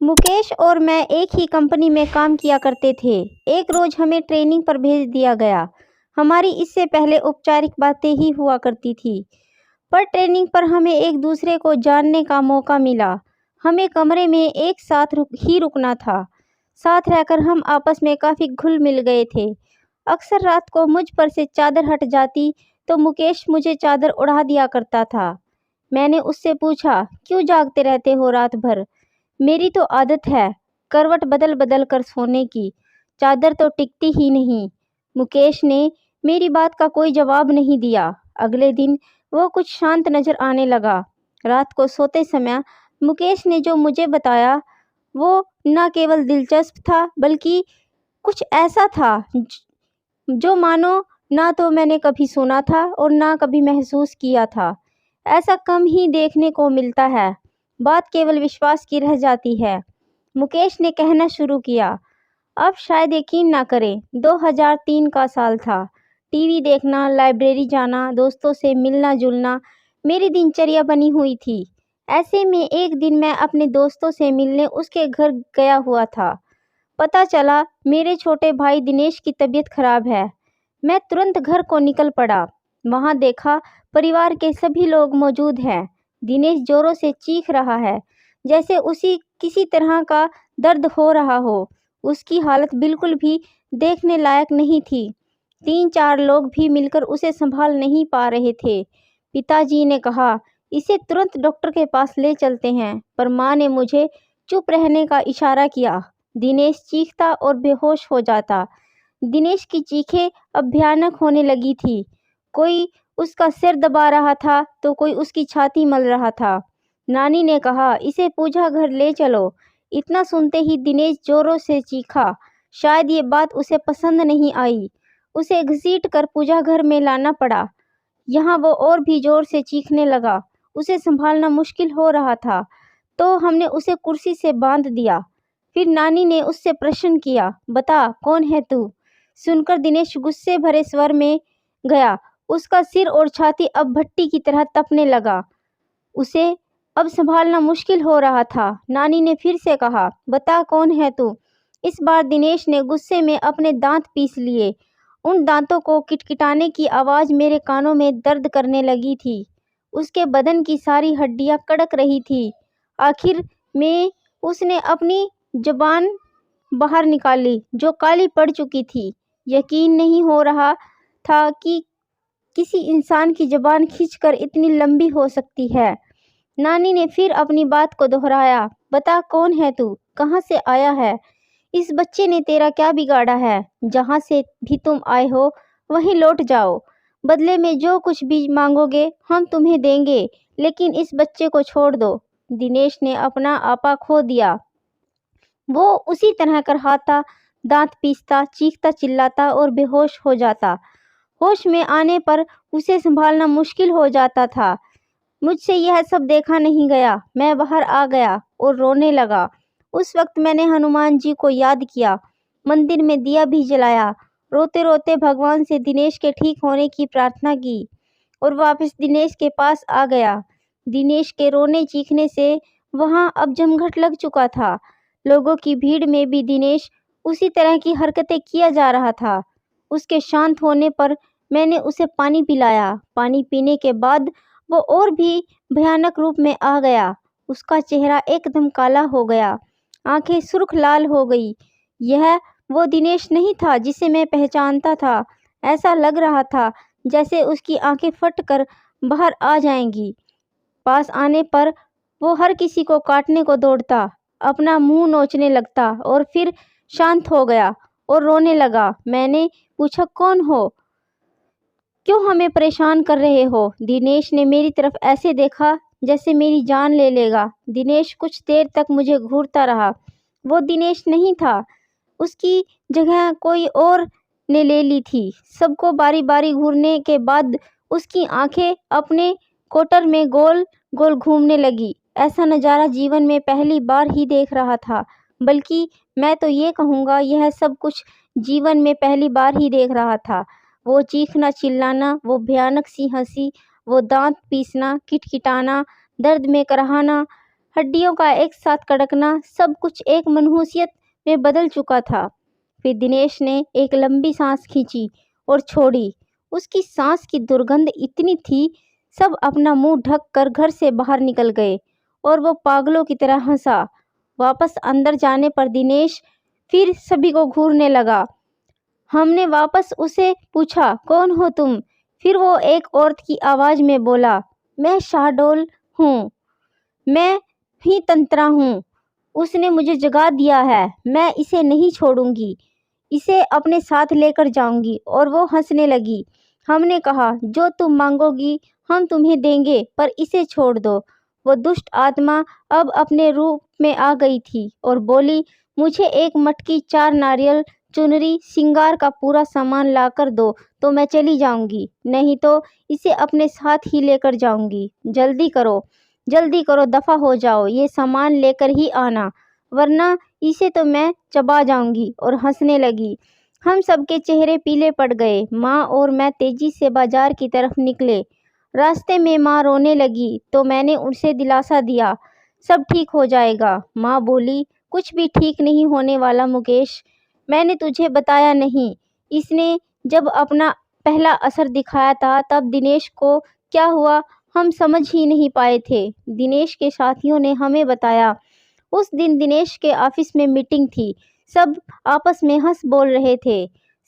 मुकेश और मैं एक ही कंपनी में काम किया करते थे। एक रोज हमें ट्रेनिंग पर भेज दिया गया। हमारी इससे पहले औपचारिक बातें ही हुआ करती थी, पर ट्रेनिंग पर हमें एक दूसरे को जानने का मौका मिला। हमें कमरे में एक साथ ही रुकना था। साथ रहकर हम आपस में काफ़ी घुल मिल गए थे। अक्सर रात को मुझ पर से चादर हट जाती तो मुकेश मुझे चादर उड़ा दिया करता था। मैंने उससे पूछा, क्यों जागते रहते हो रात भर? मेरी तो आदत है करवट बदल बदल कर सोने की, चादर तो टिकती ही नहीं। मुकेश ने मेरी बात का कोई जवाब नहीं दिया। अगले दिन वो कुछ शांत नजर आने लगा। रात को सोते समय मुकेश ने जो मुझे बताया वो न केवल दिलचस्प था बल्कि कुछ ऐसा था जो मानो ना तो मैंने कभी सुना था और ना कभी महसूस किया था। ऐसा कम ही देखने को मिलता है। बात केवल विश्वास की रह जाती है। मुकेश ने कहना शुरू किया, आप शायद यकीन ना करें, 2003 का साल था। टीवी देखना, लाइब्रेरी जाना, दोस्तों से मिलना जुलना मेरी दिनचर्या बनी हुई थी। ऐसे में एक दिन मैं अपने दोस्तों से मिलने उसके घर गया हुआ था। पता चला मेरे छोटे भाई दिनेश की तबीयत खराब है। मैं तुरंत घर को निकल पड़ा। वहां देखा परिवार के सभी लोग मौजूद हैं। दिनेश जोरों से चीख रहा है, जैसे उसी किसी तरह का दर्द हो रहा हो। उसकी हालत बिल्कुल भी देखने लायक नहीं थी। 3-4 लोग भी मिलकर उसे संभाल नहीं पा रहे थे। पिताजी ने कहा, इसे तुरंत डॉक्टर के पास ले चलते हैं, पर माँ ने मुझे चुप रहने का इशारा किया। दिनेश चीखता और बेहोश हो जाता। दिनेश की चीखें अब भयानक होने लगी थी। कोई उसका सिर दबा रहा था तो कोई उसकी छाती मल रहा था। नानी ने कहा, इसे पूजा घर ले चलो। इतना सुनते ही दिनेश जोरों से चीखा। शायद ये बात उसे पसंद नहीं आई। उसे घसीट कर पूजा घर में लाना पड़ा। यहाँ वो और भी जोर से चीखने लगा। उसे संभालना मुश्किल हो रहा था, तो हमने उसे कुर्सी से बांध दिया। फिर नानी ने उससे प्रश्न किया, बता कौन है तू? सुनकर दिनेश गुस्से भरे स्वर में गया। उसका सिर और छाती अब भट्टी की तरह तपने लगा। उसे अब संभालना मुश्किल हो रहा था। नानी ने फिर से कहा, बता कौन है तू? इस बार दिनेश ने गुस्से में अपने दांत पीस लिए। उन दांतों को किटकिटाने की आवाज़ मेरे कानों में दर्द करने लगी थी। उसके बदन की सारी हड्डियां कड़क रही थी। आखिर में उसने अपनी जुबान बाहर निकाली, जो काली पड़ चुकी थी। यकीन नहीं हो रहा था कि किसी इंसान की जुबान खींचकर इतनी लंबी हो सकती है। नानी ने फिर अपनी बात को दोहराया, बता कौन है तू? कहाँ से आया है? इस बच्चे ने तेरा क्या बिगाड़ा है? जहाँ से भी तुम आए हो वहीं लौट जाओ। बदले में जो कुछ भी मांगोगे हम तुम्हें देंगे, लेकिन इस बच्चे को छोड़ दो। दिनेश ने अपना आपा खो दिया। वो उसी तरह करहाता, दांत पीसता, चीखता चिल्लाता और बेहोश हो जाता। होश में आने पर उसे संभालना मुश्किल हो जाता था। मुझसे यह सब देखा नहीं गया। मैं बाहर आ गया और रोने लगा। उस वक्त मैंने हनुमान जी को याद किया, मंदिर में दिया भी जलाया। रोते रोते भगवान से दिनेश के ठीक होने की प्रार्थना की और वापस दिनेश के पास आ गया। दिनेश के रोने चीखने से वहाँ अब जमघट लग चुका था। लोगों की भीड़ में भी दिनेश उसी तरह की हरकतें किया जा रहा था। उसके शांत होने पर मैंने उसे पानी पिलाया। पानी पीने के बाद वो और भी भयानक रूप में आ गया। उसका चेहरा एकदम काला हो गया, आंखें सुर्ख लाल हो गई। यह वो दिनेश नहीं था जिसे मैं पहचानता था। ऐसा लग रहा था जैसे उसकी आंखें फट कर बाहर आ जाएंगी। पास आने पर वो हर किसी को काटने को दौड़ता, अपना मुंह नोचने लगता और फिर शांत हो गया और रोने लगा। मैंने पूछा, कौन हो? क्यों हमें परेशान कर रहे हो? दिनेश ने मेरी तरफ ऐसे देखा जैसे मेरी जान ले लेगा। दिनेश कुछ देर तक मुझे घूरता रहा। वो दिनेश नहीं था, उसकी जगह कोई और ने ले ली थी। सबको बारी बारी घूरने के बाद उसकी आंखें अपने कोटर में गोल गोल घूमने लगी। ऐसा नज़ारा जीवन में पहली बार ही देख रहा था, बल्कि मैं तो ये कहूँगा यह सब कुछ जीवन में पहली बार ही देख रहा था। वो चीखना चिल्लाना, वो भयानक सी हंसी, वो दांत पीसना, किटकिटाना, दर्द में कराहना, हड्डियों का एक साथ कड़कना, सब कुछ एक मनहूसियत में बदल चुका था। फिर दिनेश ने एक लंबी सांस खींची और छोड़ी। उसकी सांस की दुर्गंध इतनी थी, सब अपना मुंह ढक कर घर से बाहर निकल गए और वो पागलों की तरह हंसा। वापस अंदर जाने पर दिनेश फिर सभी को घूरने लगा। हमने वापस उसे पूछा, कौन हो तुम? फिर वो एक औरत की आवाज़ में बोला, मैं शाहडोल हूँ, मैं ही तंत्रा हूँ। उसने मुझे जगा दिया है, मैं इसे नहीं छोड़ूंगी, इसे अपने साथ लेकर जाऊंगी। और वो हंसने लगी। हमने कहा, जो तुम मांगोगी हम तुम्हें देंगे, पर इसे छोड़ दो। वो दुष्ट आत्मा अब अपने रूप में आ गई थी और बोली, मुझे एक मटकी, 4 नारियल, चुनरी, श्रृंगार का पूरा सामान ला कर दो तो मैं चली जाऊंगी, नहीं तो इसे अपने साथ ही लेकर जाऊंगी। जल्दी करो, दफ़ा हो जाओ, ये सामान लेकर ही आना, वरना इसे तो मैं चबा जाऊंगी। और हंसने लगी। हम सबके चेहरे पीले पड़ गए। माँ और मैं तेजी से बाजार की तरफ निकले। रास्ते में माँ रोने लगी तो मैंने उसे दिलासा दिया, सब ठीक हो जाएगा। माँ बोली, कुछ भी ठीक नहीं होने वाला मुकेश, मैंने तुझे बताया नहीं, इसने जब अपना पहला असर दिखाया था तब दिनेश को क्या हुआ हम समझ ही नहीं पाए थे। दिनेश के साथियों ने हमें बताया, उस दिन दिनेश के ऑफिस में मीटिंग थी, सब आपस में हंस बोल रहे थे,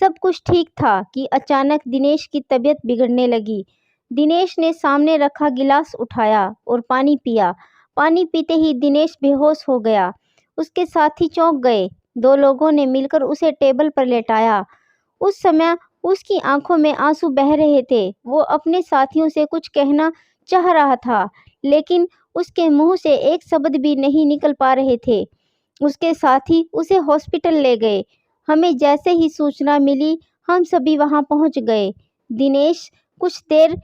सब कुछ ठीक था कि अचानक दिनेश की तबीयत बिगड़ने लगी। दिनेश ने सामने रखा गिलास उठाया और पानी पिया। पानी पीते ही दिनेश बेहोश हो गया। उसके साथी चौंक गए। 2 लोगों ने मिलकर उसे टेबल पर लेटाया। उस समय उसकी आंखों में आंसू बह रहे थे। वो अपने साथियों से कुछ कहना चाह रहा था, लेकिन उसके मुंह से एक शब्द भी नहीं निकल पा रहे थे। उसके साथी उसे हॉस्पिटल ले गए। हमें जैसे ही सूचना मिली, हम सभी वहां पहुंच गए। दिनेश कुछ देर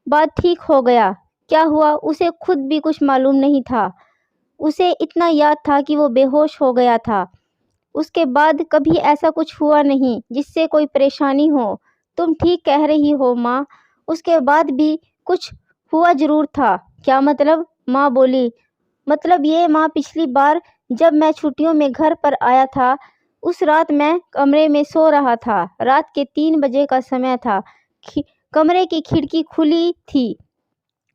बाद ठीक हो गया। क्या हुआ उसे खुद भी कुछ मालूम नहीं था। उसे इतना याद था कि वो बेहोश हो गया था। उसके बाद कभी ऐसा कुछ हुआ नहीं जिससे कोई परेशानी हो। तुम ठीक कह रही हो माँ, उसके बाद भी कुछ हुआ जरूर था। क्या मतलब? माँ बोली, मतलब ये माँ, पिछली बार जब मैं छुट्टियों में घर पर आया था, उस रात मैं कमरे में सो रहा था। रात के 3 बजे का समय था। कमरे की खिड़की खुली थी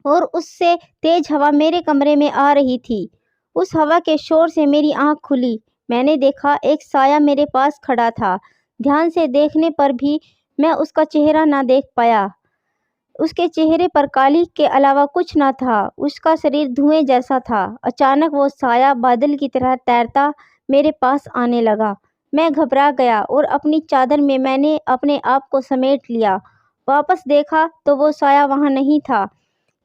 और उससे तेज हवा मेरे कमरे में आ रही थी। उस हवा के शोर से मेरी आंख खुली। मैंने देखा एक साया मेरे पास खड़ा था। ध्यान से देखने पर भी मैं उसका चेहरा ना देख पाया। उसके चेहरे पर काली के अलावा कुछ न था। उसका शरीर धुएं जैसा था। अचानक वो साया बादल की तरह तैरता मेरे पास आने लगा। मैं घबरा गया और अपनी चादर में मैंने अपने आप को समेट लिया। वापस देखा तो वो साया वहाँ नहीं था।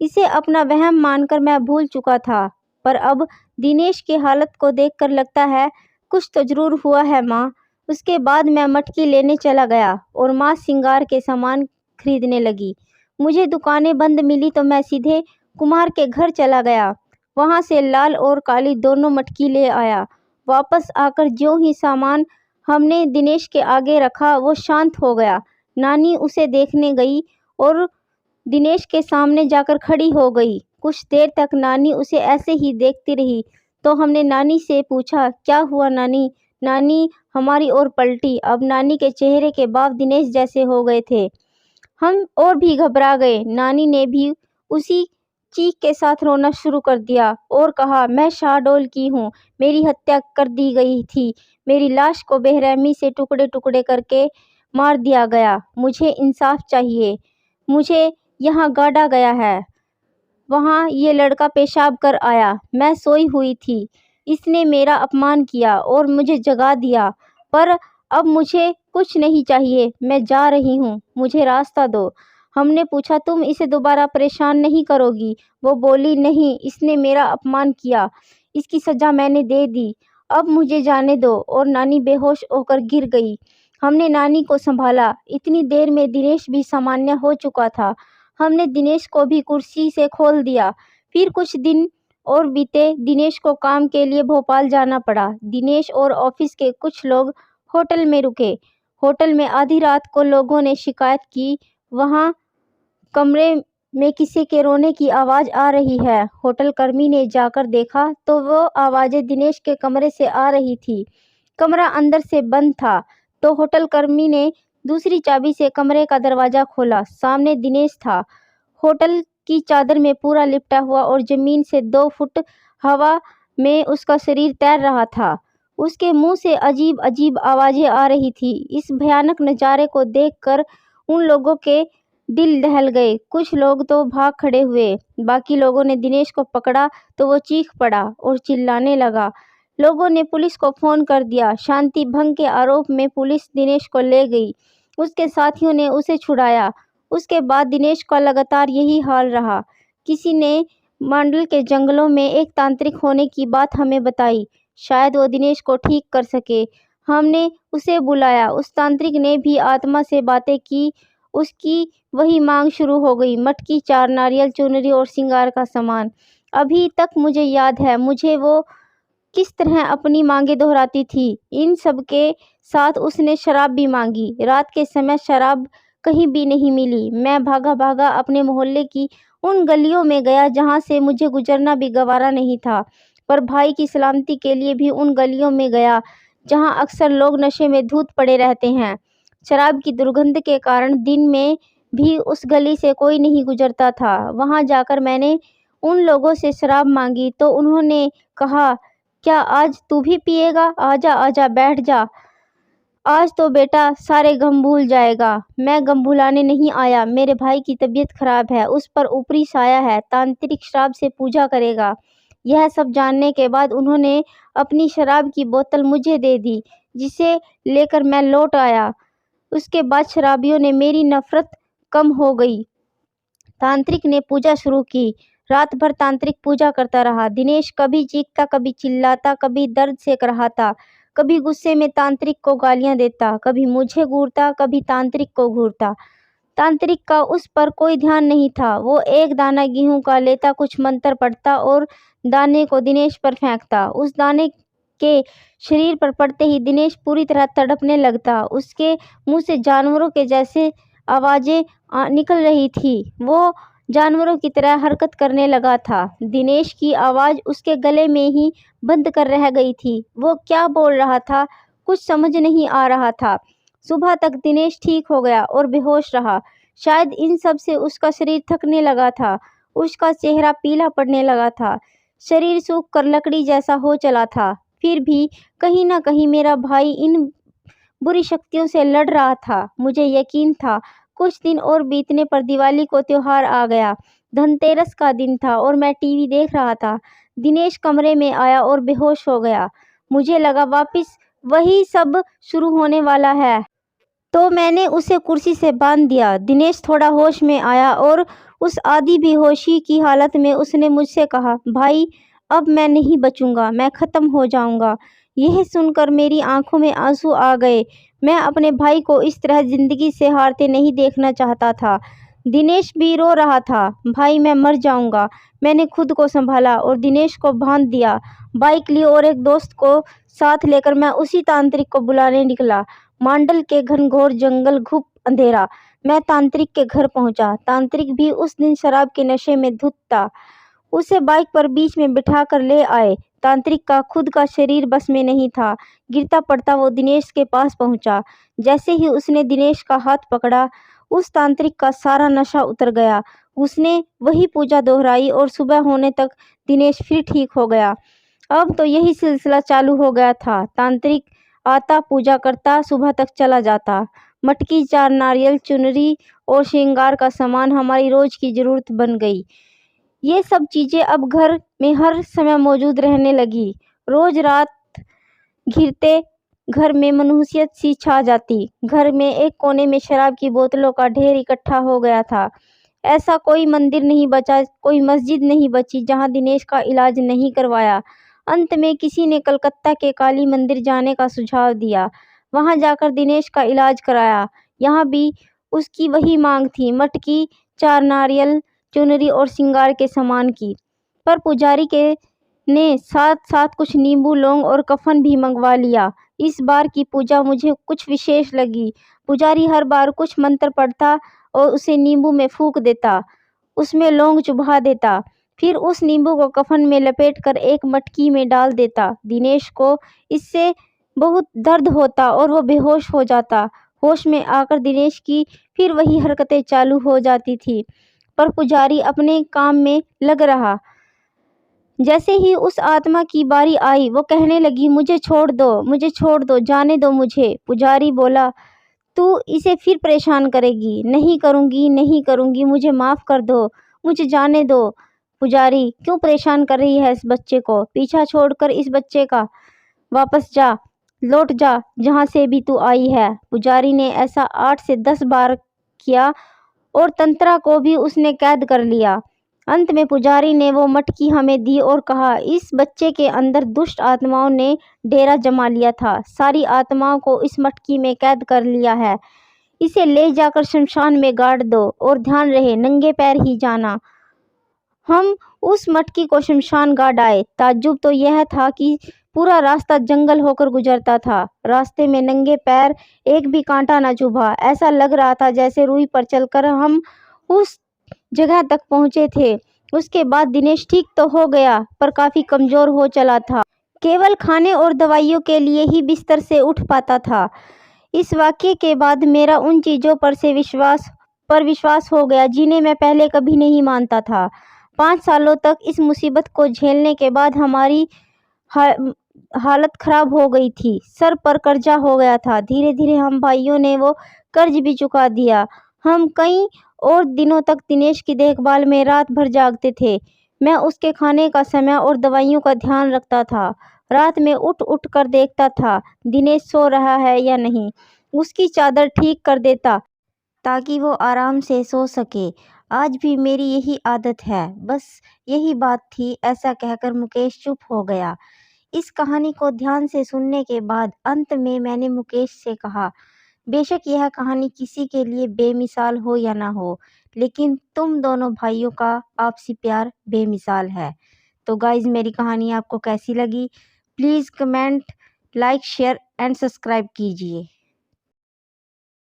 इसे अपना वहम मानकर मैं भूल चुका था, पर अब दिनेश की हालत को देखकर लगता है कुछ तो जरूर हुआ है माँ। उसके बाद मैं मटकी लेने चला गया और माँ श्रृंगार के सामान खरीदने लगी। मुझे दुकानें बंद मिली तो मैं सीधे कुम्हार के घर चला गया। वहाँ से लाल और काली दोनों मटकी ले आया। वापस आकर ज्यों ही सामान हमने दिनेश के आगे रखा, वो शांत हो गया। नानी उसे देखने गई और दिनेश के सामने जाकर खड़ी हो गई। कुछ देर तक नानी उसे ऐसे ही देखती रही, तो हमने नानी से पूछा, क्या हुआ नानी? नानी हमारी ओर पलटी। अब नानी के चेहरे के भाव दिनेश जैसे हो गए थे। हम और भी घबरा गए। नानी ने भी उसी चीख के साथ रोना शुरू कर दिया और कहा, मैं शाहडोल की हूँ, मेरी हत्या कर दी गई थी, मेरी लाश को बेरहमी से टुकड़े टुकड़े करके मार दिया गया, मुझे इंसाफ चाहिए, मुझे यहाँ गाड़ा गया है। वहाँ ये लड़का पेशाब कर आया, मैं सोई हुई थी, इसने मेरा अपमान किया और मुझे जगा दिया, पर अब मुझे कुछ नहीं चाहिए, मैं जा रही हूँ, मुझे रास्ता दो। हमने पूछा, तुम इसे दोबारा परेशान नहीं करोगी? वो बोली, नहीं, इसने मेरा अपमान किया, इसकी सज़ा मैंने दे दी, अब मुझे जाने दो। और नानी बेहोश होकर गिर गई। हमने नानी को संभाला। इतनी देर में दिनेश भी सामान्य हो चुका था। हमने दिनेश को भी कुर्सी से खोल दिया। फिर कुछ दिन और बीते। दिनेश को काम के लिए भोपाल जाना पड़ा। दिनेश और ऑफिस के कुछ लोग होटल में रुके। होटल में आधी रात को लोगों ने शिकायत की, वहाँ कमरे में किसी के रोने की आवाज़ आ रही है। होटल कर्मी ने जाकर देखा तो वो आवाज़ें दिनेश के कमरे से आ रही थी। कमरा अंदर से बंद था तो होटल कर्मी ने दूसरी चाबी से कमरे का दरवाज़ा खोला। सामने दिनेश था, होटल की चादर में पूरा लिपटा हुआ और ज़मीन से 2 फुट हवा में उसका शरीर तैर रहा था। उसके मुंह से अजीब-अजीब आवाज़ें आ रही थी। इस भयानक नज़ारे को देखकर उन लोगों के दिल दहल गए। कुछ लोग तो भाग खड़े हुए। बाकी लोगों ने दिनेश को पकड़ा तो वो चीख पड़ा और चिल्लाने लगा। लोगों ने पुलिस को फ़ोन कर दिया। शांति भंग के आरोप में पुलिस दिनेश को ले गई। उसके साथियों ने उसे छुड़ाया। उसके बाद दिनेश का लगातार यही हाल रहा। किसी ने मांडल के जंगलों में एक तांत्रिक होने की बात हमें बताई। शायद वो दिनेश को ठीक कर सके। हमने उसे बुलाया। उस तांत्रिक ने भी आत्मा से बातें की। उसकी वही मांग शुरू हो गई, मटकी, 4 नारियल, चुनरी और श्रृंगार का सामान। अभी तक मुझे याद है मुझे वो किस तरह अपनी मांगें दोहराती थी। इन सब के साथ उसने शराब भी मांगी। रात के समय शराब कहीं भी नहीं मिली। मैं भागा-भागा अपने मोहल्ले की उन गलियों में गया जहाँ से मुझे गुजरना भी गवारा नहीं था, पर भाई की सलामती के लिए भी उन गलियों में गया जहाँ अक्सर लोग नशे में धुत पड़े रहते हैं। शराब की दुर्गंध के कारण दिन में भी उस गली से कोई नहीं गुजरता था। वहाँ जाकर मैंने उन लोगों से शराब मांगी तो उन्होंने कहा, क्या आज तू भी पिएगा? आजा आजा बैठ जा। आज तो बेटा सारे गम भूल जाएगा। मैं गम भुलाने नहीं आया। मेरे भाई की तबीयत खराब है, उस पर ऊपरी साया है, तांत्रिक शराब से पूजा करेगा। यह सब जानने के बाद उन्होंने अपनी शराब की बोतल मुझे दे दी, जिसे लेकर मैं लौट आया। उसके बाद शराबियों ने मेरी नफरत कम हो गई। तांत्रिक ने पूजा शुरू की। रात भर तांत्रिक पूजा करता रहा। दिनेश कभी चीखता, कभी चिल्लाता, कभी दर्द से कराहता, कभी गुस्से में तांत्रिक को गालियां देता, कभी मुझे घूरता, कभी तांत्रिक को घूरता। तांत्रिक का उस पर कोई ध्यान नहीं था। वो एक दाना गेहूं का लेता, कुछ मंत्र पढ़ता और दाने को दिनेश पर फेंकता। उस दाने के शरीर पर पड़ते ही दिनेश पूरी तरह तड़पने लगता। उसके मुंह से जानवरों के जैसे आवाज़ें निकल रही थी। वो जानवरों की तरह हरकत करने लगा था। दिनेश की आवाज़ उसके गले में ही बंद कर रह गई थी। वो क्या बोल रहा था, कुछ समझ नहीं आ रहा था। सुबह तक दिनेश ठीक हो गया और बेहोश रहा। शायद इन सब से उसका शरीर थकने लगा था। उसका चेहरा पीला पड़ने लगा था। शरीर सूख कर लकड़ी जैसा हो चला था। फिर भी कहीं न कहीं मेरा भाई इन बुरी शक्तियों से लड़ रहा था। मुझे यकीन था कुछ दिन और बीतने पर दिवाली को त्योहार आ गया। धनतेरस का दिन था और मैं टीवी देख रहा था। दिनेश कमरे में आया और बेहोश हो गया। मुझे लगा वापस वही सब शुरू होने वाला है, तो मैंने उसे कुर्सी से बांध दिया। दिनेश थोड़ा होश में आया और उस आधी बेहोशी की हालत में उसने मुझसे कहा, भाई अब मैं नहीं बचूंगा, मैं ख़त्म हो जाऊंगा। यह सुनकर मेरी आंखों में आंसू आ गए। मैं अपने भाई को इस तरह ज़िंदगी से हारते नहीं देखना चाहता था। दिनेश भी रो रहा था, भाई मैं मर जाऊंगा। मैंने खुद को संभाला और दिनेश को बांध दिया। बाइक ली और एक दोस्त को साथ लेकर मैं उसी तांत्रिक को बुलाने निकला। मांडल के घनघोर जंगल, घुप अंधेरा। मैं तांत्रिक के घर पहुंचा। तांत्रिक भी उस दिन शराब के नशे में धुत था। उसे बाइक पर बीच में बिठा कर ले आए। तांत्रिक का खुद का शरीर बस में नहीं था। गिरता पड़ता वो दिनेश के पास पहुंचा। जैसे ही उसने दिनेश का हाथ पकड़ा, उस तांत्रिक का सारा नशा उतर गया। उसने वही पूजा दोहराई और सुबह होने तक दिनेश फिर ठीक हो गया। अब तो यही सिलसिला चालू हो गया था। तांत्रिक आता, पूजा करता, सुबह तक चला जाता। मटकी, 4 नारियल, चुनरी और श्रृंगार का सामान हमारी रोज की जरूरत बन गई। ये सब चीज़ें अब घर में हर समय मौजूद रहने लगी। रोज रात घिरते घर में मनहूसियत सी छा जाती। घर में एक कोने में शराब की बोतलों का ढेर इकट्ठा हो गया था। ऐसा कोई मंदिर नहीं बचा, कोई मस्जिद नहीं बची जहां दिनेश का इलाज नहीं करवाया। अंत में किसी ने कलकत्ता के काली मंदिर जाने का सुझाव दिया। वहां जाकर दिनेश का इलाज कराया। यहाँ भी उसकी वही मांग थी, मटकी, 4 नारियल, चुनरी और श्रृंगार के सामान की। पर पुजारी के ने साथ साथ कुछ नींबू, लौंग और कफन भी मंगवा लिया। इस बार की पूजा मुझे कुछ विशेष लगी। पुजारी हर बार कुछ मंत्र पढ़ता और उसे नींबू में फूंक देता। उसमें लौंग चुभा देता, फिर उस नींबू को कफन में लपेटकर एक मटकी में डाल देता। दिनेश को इससे बहुत दर्द होता और वो बेहोश हो जाता। होश में आकर दिनेश की फिर वही हरकतें चालू हो जाती थी, पर पुजारी अपने काम में लग रहा। जैसे ही उस आत्मा की बारी आई, वो कहने लगी, मुझे छोड़ दो, मुझे छोड़ दो, जाने दो मुझे। पुजारी बोला, तू इसे फिर परेशान करेगी। नहीं करूँगी, नहीं करूँगी, मुझे माफ़ कर दो, मुझे जाने दो। पुजारी, क्यों परेशान कर रही है इस बच्चे को? पीछा छोड़कर इस बच्चे का वापस जा, लौट जा जहाँ से भी तू आई है। पुजारी ने ऐसा 8 से 10 बार किया और तंत्रा को भी उसने कैद कर लिया। अंत में पुजारी ने वो मटकी हमें दी और कहा, इस बच्चे के अंदर दुष्ट आत्माओं ने डेरा जमा लिया था। सारी आत्माओं को इस मटकी में कैद कर लिया है। इसे ले जाकर शमशान में गाड़ दो और ध्यान रहे नंगे पैर ही जाना। हम उस मटकी को शमशान गाड़ आए। ताज्जुब तो यह था कि पूरा रास्ता जंगल होकर गुजरता था। रास्ते में नंगे पैर एक भी कांटा न चुभा। ऐसा लग रहा था जैसे रूई पर चलकर हम उस जगह तक पहुंचे थे। उसके बाद दिनेश ठीक तो हो गया, पर काफ़ी कमज़ोर हो चला था। केवल खाने और दवाइयों के लिए ही बिस्तर से उठ पाता था। इस वाक़ये के बाद मेरा उन चीज़ों पर विश्वास हो गया जिन्हें मैं पहले कभी नहीं मानता था। 5 सालों तक इस मुसीबत को झेलने के बाद हमारी हा हालत ख़राब हो गई थी। सर पर कर्जा हो गया था। धीरे-धीरे हम भाइयों ने वो कर्ज भी चुका दिया। हम कई और दिनों तक दिनेश की देखभाल में रात भर जागते थे। मैं उसके खाने का समय और दवाइयों का ध्यान रखता था। रात में उठ-उठ कर देखता था दिनेश सो रहा है या नहीं। उसकी चादर ठीक कर देता ताकि वो आराम से सो सके। आज भी मेरी यही आदत है। बस यही बात थी, ऐसा कहकर मुकेश चुप हो गया। इस कहानी को ध्यान से सुनने के बाद अंत में मैंने मुकेश से कहा, बेशक यह कहानी किसी के लिए बेमिसाल हो या ना हो, लेकिन तुम दोनों भाइयों का आपसी प्यार बेमिसाल है। तो गाइज़, मेरी कहानी आपको कैसी लगी? Please comment, like, share and subscribe कीजिए।